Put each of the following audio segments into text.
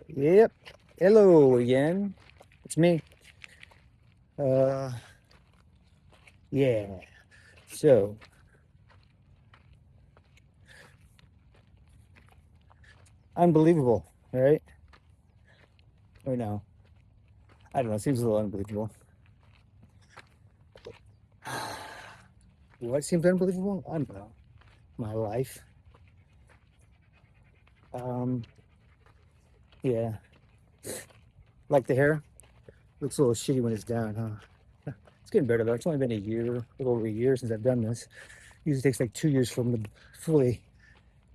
Yep. Hello again. It's me. Uh, yeah. So, unbelievable, right? Or no? I don't know. It seems a little unbelievable. What seems unbelievable? I don't know. My life. Um, yeah. Like the hair. Looks a little shitty when it's down, huh? It's getting better though. It's only been a year, a little over a year since I've done this. Usually takes like 2 years for them to fully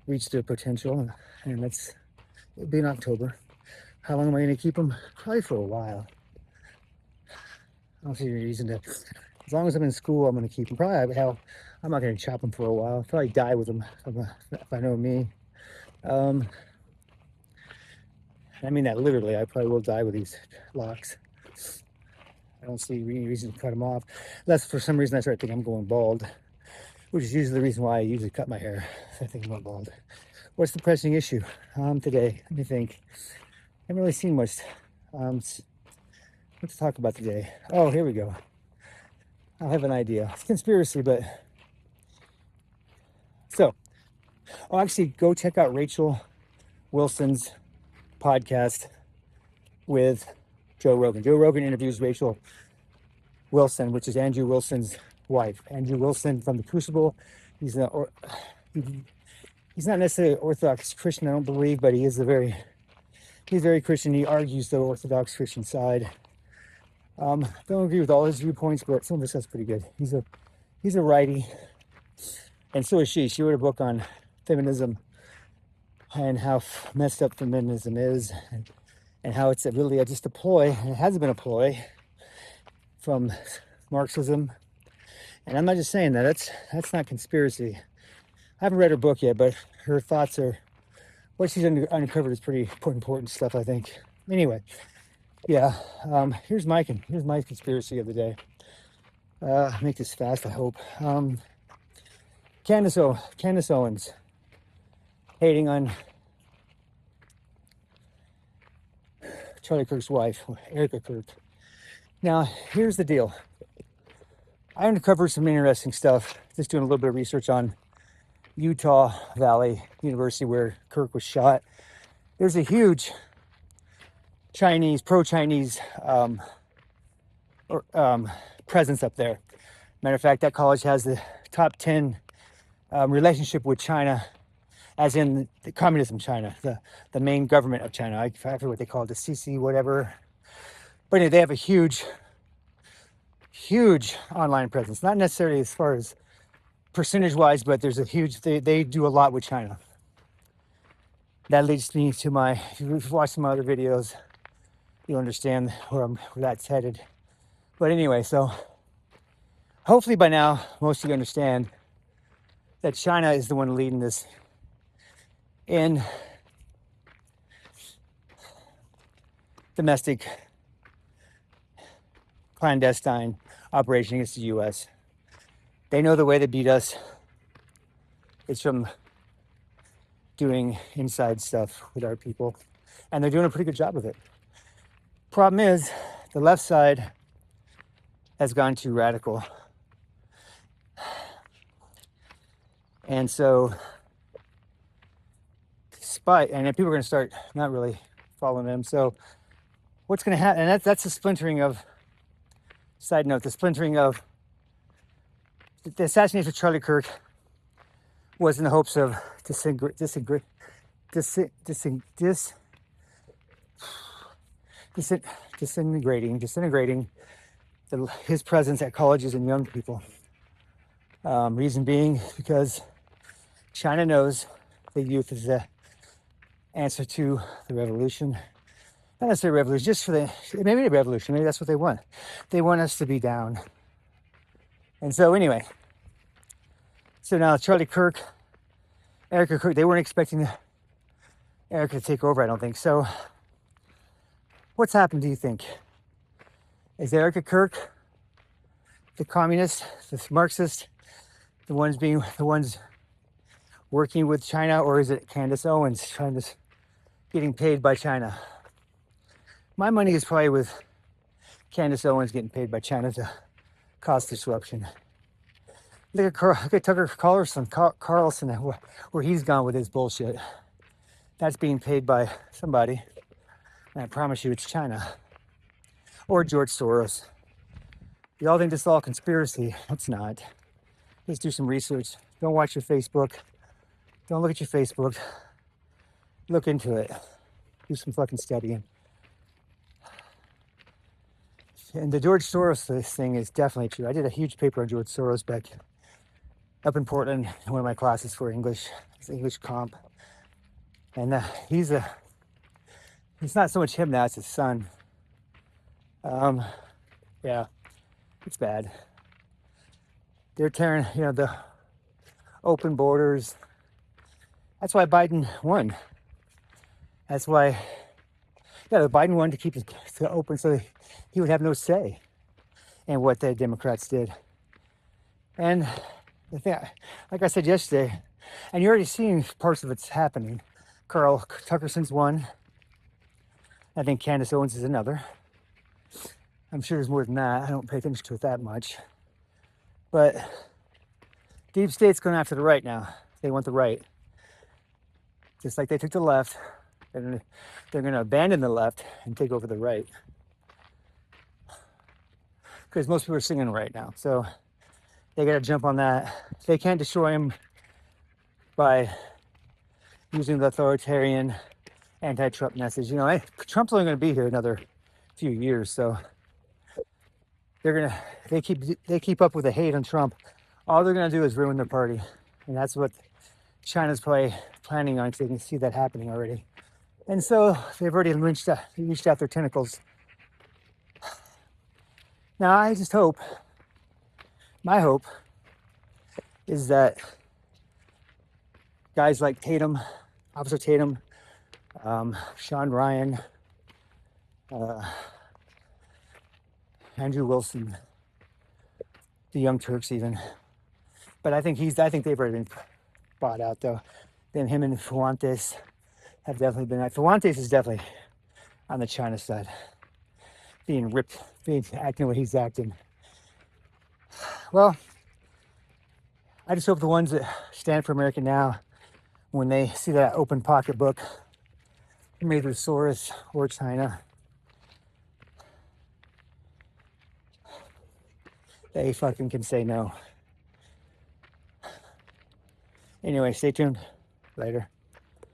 reach their potential, and it'll be in October. How long am I going to keep them? Probably for a while. I don't see any reason to. As long as I'm in school, I'm going to keep them. Probably, hell, I'm not going to chop them for a while. I'll probably die with them if I know me. Um, I mean that literally. I probably will die with these locks. I don't see any reason to cut them off. Unless for some reason I start thinking I'm going bald, which is usually the reason why I usually cut my hair. If I think I'm going bald. What's the pressing issue today? Let me think. I haven't really seen much. What to talk about today? Oh, here we go. I have an idea. It's conspiracy, but so I'll actually go check out Rachel Wilson's podcast with Joe Rogan. Joe Rogan interviews Rachel Wilson, which is Andrew Wilson's wife. Andrew Wilson from the Crucible. He's not necessarily an Orthodox Christian, I don't believe, but he's very Christian. He argues the Orthodox Christian side. Don't agree with all his viewpoints, but some of his stuff's pretty good. He's a righty, and so is she. She wrote a book on feminism and how messed up feminism is, and how it's really just a ploy, and it hasn't been a ploy from Marxism. And I'm not just saying that. That's not conspiracy. I haven't read her book yet, but her thoughts are what she's uncovered is pretty important stuff, I think. Anyway, yeah. Here's my conspiracy of the day. Make this fast, I hope. Candace Owens hating on Charlie Kirk's wife, Erica Kirk. Now, here's the deal. I uncovered some interesting stuff, just doing a little bit of research on Utah Valley University where Kirk was shot. There's a huge pro-Chinese presence up there. Matter of fact, that college has the top 10 relationship with China, as in the communism China, the main government of China. I forget what they call it, the CC whatever. But anyway, they have a huge online presence. Not necessarily as far as percentage-wise, but there's a huge. They do a lot with China. That leads me to if you've watched some other videos, you'll understand where that's headed. But anyway, so hopefully by now most of you understand that China is the one leading this in domestic clandestine operation against the U.S. They know the way to beat us is from doing inside stuff with our people, and they're doing a pretty good job of it. Problem is, the left side has gone too radical. And so, and then people are going to start not really following them. So, what's going to happen? And that's the splintering of. Side note: the splintering of the assassination of Charlie Kirk was in the hopes of disintegrating his presence at colleges and young people. Reason being because China knows the youth is the answer to the revolution. Not necessarily revolution, just for maybe the revolution. Maybe that's what they want. They want us to be down. And so anyway, now Charlie Kirk, Erica Kirk, they weren't expecting Erica to take over, I don't think. So what's happened, do you think? Is Erica Kirk, the communist, the Marxist, the ones working with China, or is it Candace Owens getting paid by China? My money is probably with Candace Owens getting paid by China to cause disruption. Look at Tucker Carlson, where he's gone with his bullshit. That's being paid by somebody, and I promise you it's China or George Soros. Y'all think this is all conspiracy? It's not. Just do some research. Don't watch your Facebook. Don't look at your Facebook. Look into it. Do some fucking studying. And the George Soros thing is definitely true. I did a huge paper on George Soros back up in Portland in one of my classes for English. It's English comp. And he's not so much him now, it's his son. Yeah, it's bad. They're tearing, the open borders. That's why Biden won. That's why, the Biden wanted to keep it open so he would have no say in what the Democrats did. And the thing, like I said yesterday, and you're already seeing parts of it's happening. Carl Tuckerson's one. I think Candace Owens is another. I'm sure there's more than that. I don't pay attention to it that much. But deep state's going after the right now. They want the right. Just like they took the left, they're going to abandon the left and take over the right. Because most people are singing right now. So they got to jump on that. They can't destroy him by using the authoritarian anti-Trump message. Trump's only going to be here another few years, so they keep up with the hate on Trump. All they're going to do is ruin their party, and that's what China's probably planning on, because they can see that happening already. And so they've already reached out their tentacles. Now I just hope, my hope is that guys like Tatum, Officer Tatum, Sean Ryan, Andrew Wilson, the Young Turks even. But I think they've already been bought out though. Then him and Fuentes have definitely been. Fuentes is definitely on the China side, being ripped, acting the way he's acting. Well, I just hope the ones that stand for America now, when they see that open pocketbook from either Soros or China, they fucking can say no. Anyway, stay tuned. Later.